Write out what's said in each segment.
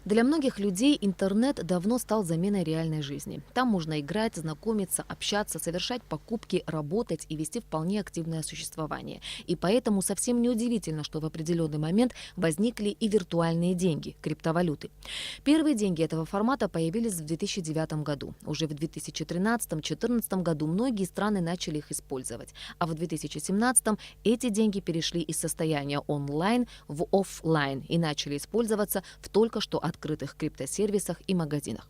Для многих людей интернет давно стал заменой реальной жизни. Там можно играть, знакомиться, общаться, совершать покупки, работать и вести вполне активное существование. И поэтому совсем неудивительно, что в определенный момент возникли и виртуальные деньги – криптовалюты. Первые деньги этого формата появились в 2009 году. Уже в 2013-2014 году многие страны начали их использовать. А в 2017 эти деньги перешли из состояния онлайн в офлайн и начали использоваться в только что открытых криптосервисах и магазинах.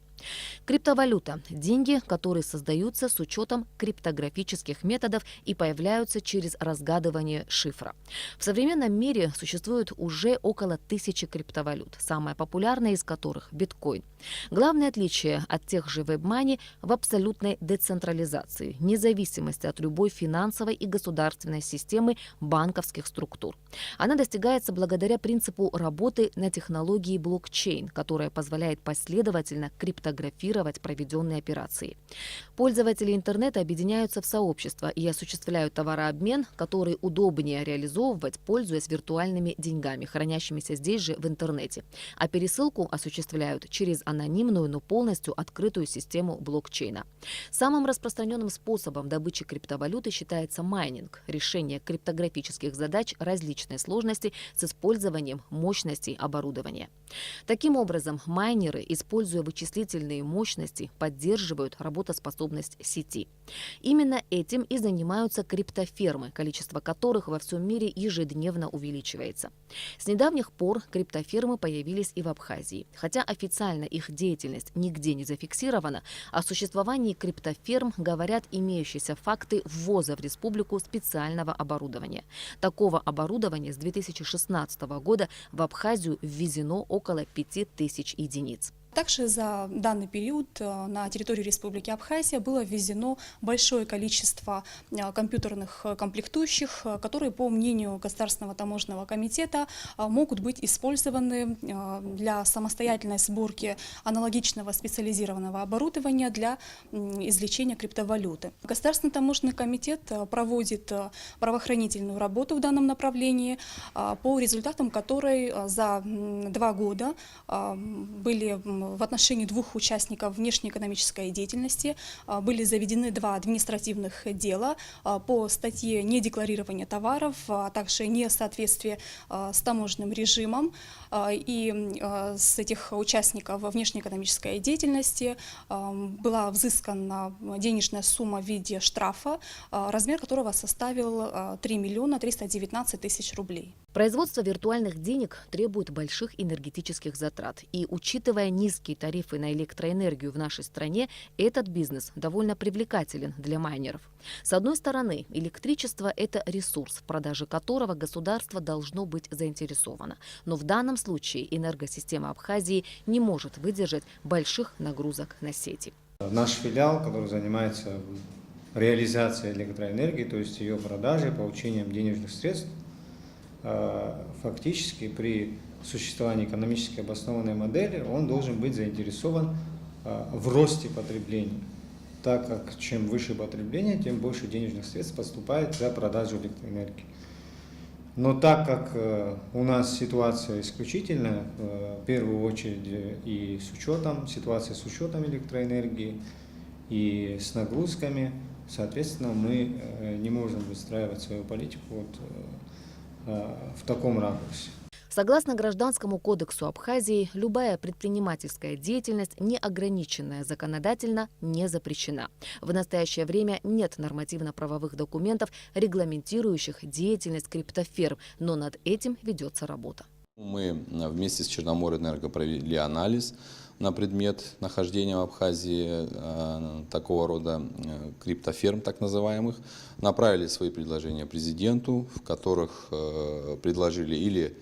Криптовалюта – деньги, которые создаются с учетом криптографических методов и появляются через разгадывание шифра. В современном мире существует уже около 1000 криптовалют, самая популярная из которых – биткоин. Главное отличие от тех же WebMoney в абсолютной децентрализации, независимости от любой финансовой и государственной системы банковских структур. Она достигается благодаря принципу работы на технологии блокчейн, которая позволяет последовательно криптографировать проведенные операции. Пользователи интернета объединяются в сообщества и осуществляют товарообмен, который удобнее реализовывать, пользуясь виртуальными деньгами, хранящимися здесь же в интернете. А пересылку осуществляют через анонимную, но полностью открытую систему блокчейна. Самым распространенным способом добычи криптовалюты считается майнинг – решение криптографических задач различной сложности с использованием мощностей оборудования. Таким образом, майнеры, используя вычислительные мощности, поддерживают работоспособность сети. Именно этим и занимаются криптофермы, количество которых во всем мире ежедневно увеличивается. С недавних пор криптофермы появились и в Абхазии. Хотя официально их деятельность нигде не зафиксирована, о существовании криптоферм говорят имеющиеся факты ввоза в республику специального оборудования. Такого оборудования с 2016 года в Абхазию ввезено около 5000 единиц. Также за данный период на территорию Республики Абхазия было ввезено большое количество компьютерных комплектующих, которые, по мнению Государственного таможенного комитета, могут быть использованы для самостоятельной сборки аналогичного специализированного оборудования для извлечения криптовалюты. Государственный таможенный комитет проводит правоохранительную работу в данном направлении, по результатам которой за 2 года были в отношении 2 участников внешнеэкономической деятельности были заведены 2 административных дела по статье недекларирования товаров, а также несоответствие с таможенным режимом. И с этих участников внешнеэкономической деятельности была взыскана денежная сумма в виде штрафа, размер которого составил 3 319 000 рублей. Производство виртуальных денег требует больших энергетических затрат. И учитывая низкие тарифы на электроэнергию в нашей стране, этот бизнес довольно привлекателен для майнеров. С одной стороны, электричество – это ресурс, в продаже которого государство должно быть заинтересовано. Но в данном случае энергосистема Абхазии не может выдержать больших нагрузок на сети. Наш филиал, который занимается реализацией электроэнергии, то есть ее продажей, получением денежных средств, фактически при существовании экономически обоснованной модели он должен быть заинтересован в росте потребления, так как чем выше потребление, тем больше денежных средств поступает за продажу электроэнергии. Но так как у нас ситуация исключительная, в первую очередь и с учетом, ситуация с учетом электроэнергии и с нагрузками, соответственно, мы не можем выстраивать свою политику в таком ракурсе. Согласно Гражданскому кодексу Абхазии, любая предпринимательская деятельность, не ограниченная законодательно, не запрещена. В настоящее время нет нормативно-правовых документов, регламентирующих деятельность криптоферм, но над этим ведется работа. Мы вместе с Черноморэнерго провели анализ на предмет нахождения в Абхазии такого рода криптоферм, так называемых. Направили свои предложения президенту, в которых предложили или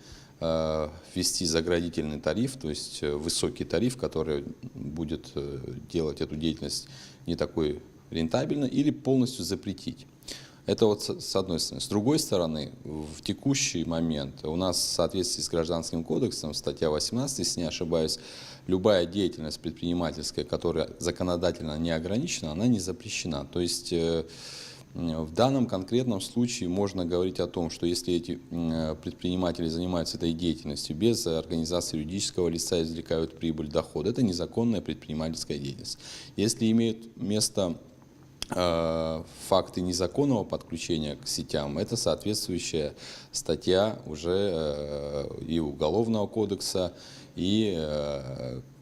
ввести заградительный тариф, то есть высокий тариф, который будет делать эту деятельность не такой рентабельной, или полностью запретить. Это вот с одной стороны. С другой стороны, в текущий момент у нас в соответствии с Гражданским кодексом, статья 18, если не ошибаюсь, любая деятельность предпринимательская, которая законодательно не ограничена, она не запрещена. То есть В данном конкретном случае можно говорить о том, что если эти предприниматели занимаются этой деятельностью без организации юридического лица, извлекают прибыль, доход, это незаконная предпринимательская деятельность. Если имеют место факты незаконного подключения к сетям, это соответствующая статья уже и Уголовного кодекса, и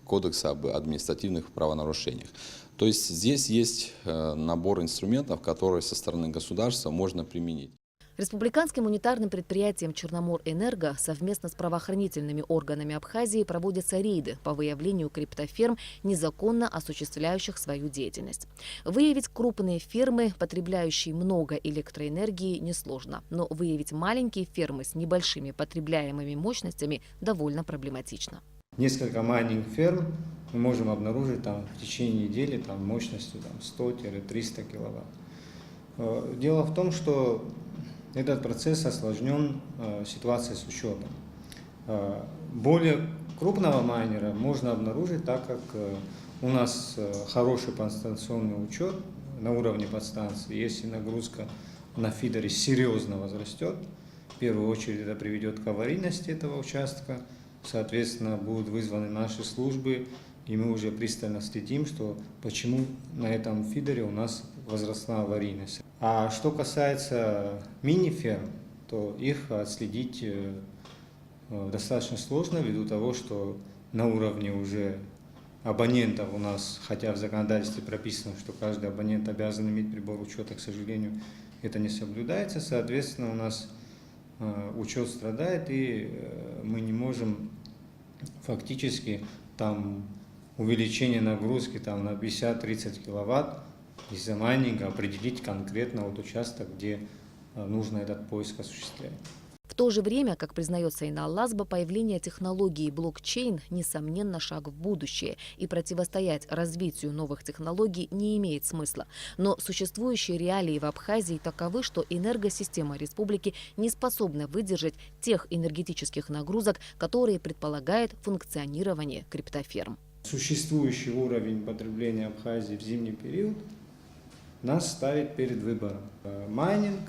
Кодекса об административных правонарушениях. То есть здесь есть набор инструментов, которые со стороны государства можно применить. Республиканским унитарным предприятием «Черноморэнерго» совместно с правоохранительными органами Абхазии проводятся рейды по выявлению криптоферм, незаконно осуществляющих свою деятельность. Выявить крупные фермы, потребляющие много электроэнергии, несложно, но выявить маленькие фермы с небольшими потребляемыми мощностями довольно проблематично. Несколько майнинг-ферм мы можем обнаружить там, в течение недели там, мощностью 100-300 киловатт. Дело в том, что этот процесс осложнен ситуацией с учетом. Более крупного майнера можно обнаружить, так как у нас хороший подстанционный учет на уровне подстанции. Если нагрузка на фидере серьезно возрастет, в первую очередь это приведет к аварийности этого участка. Соответственно, будут вызваны наши службы, и мы уже пристально следим, что почему на этом фидере у нас возросла аварийность. А что касается мини-ферм, то их отследить достаточно сложно, ввиду того, что на уровне уже абонентов у нас, хотя в законодательстве прописано, что каждый абонент обязан иметь прибор учета, к сожалению, это не соблюдается. Соответственно, у нас учет страдает, и мы не можем фактически там увеличение нагрузки там, на 50-30 киловатт из-за майнинга определить конкретно вот участок, где нужно этот поиск осуществлять. В то же время, как признается Инал Лазба, появление технологии блокчейн – несомненно шаг в будущее, и противостоять развитию новых технологий не имеет смысла. Но существующие реалии в Абхазии таковы, что энергосистема республики не способна выдержать тех энергетических нагрузок, которые предполагает функционирование криптоферм. Существующий уровень потребления Абхазии в зимний период нас ставит перед выбором: майнинг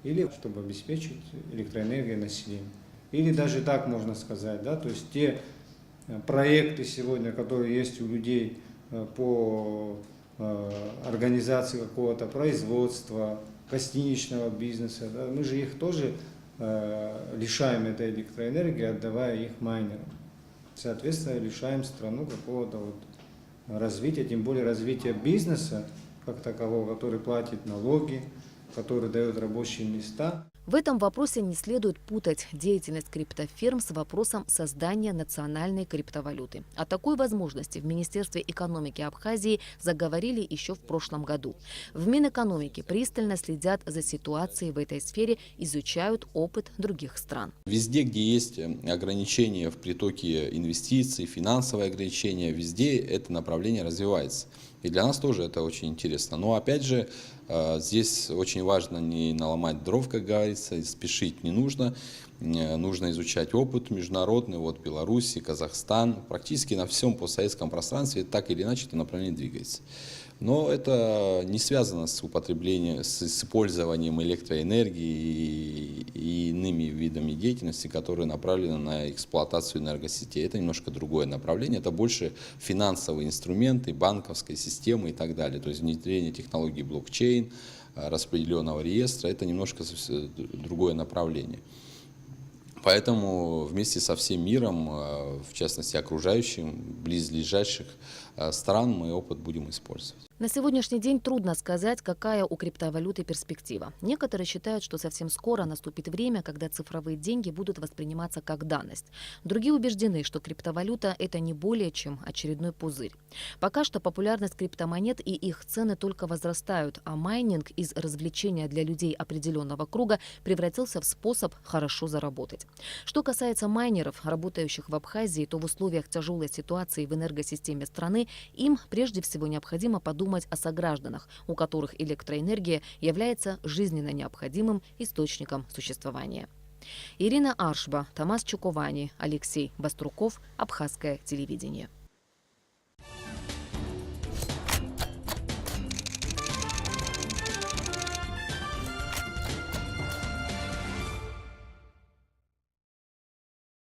или чтобы обеспечить электроэнергией население. Или даже так можно сказать, да, то есть те проекты сегодня, которые есть у людей по организации какого-то производства, гостиничного бизнеса, да, мы же их тоже лишаем этой электроэнергии, отдавая их майнерам. Соответственно, лишаем страну какого-то вот развития, тем более развития бизнеса как такового, который платит налоги, который дает рабочие места. В этом вопросе не следует путать деятельность криптоферм с вопросом создания национальной криптовалюты. О такой возможности в Министерстве экономики Абхазии заговорили еще в прошлом году. В Минэкономике пристально следят за ситуацией в этой сфере, изучают опыт других стран. Везде, где есть ограничения в притоке инвестиций, финансовые ограничения, везде это направление развивается. И для нас тоже это очень интересно. Но опять же, здесь очень важно не наломать дров, как говорится, спешить не нужно. Нужно изучать опыт международный, вот Беларусь, Казахстан. Практически на всем постсоветском пространстве так или иначе это направление двигается. Но это не связано с употреблением, с использованием электроэнергии и иными видами деятельности, которые направлены на эксплуатацию энергосетей. Это немножко другое направление, это больше финансовые инструменты, банковской системы и так далее. То есть внедрение технологий блокчейн, распределенного реестра, это немножко другое направление. Поэтому вместе со всем миром, в частности окружающим, близлежащих стран, мы опыт будем использовать. На сегодняшний день трудно сказать, какая у криптовалюты перспектива. Некоторые считают, что совсем скоро наступит время, когда цифровые деньги будут восприниматься как данность. Другие убеждены, что криптовалюта – это не более чем очередной пузырь. Пока что популярность криптомонет и их цены только возрастают, а майнинг из развлечения для людей определенного круга превратился в способ хорошо заработать. Что касается майнеров, работающих в Абхазии, то в условиях тяжелой ситуации в энергосистеме страны им прежде всего необходимо подумать о согражданах, у которых электроэнергия является жизненно необходимым источником существования. Ирина Аршба, Томас Чуковани, Алексей Баструков, Абхазское телевидение.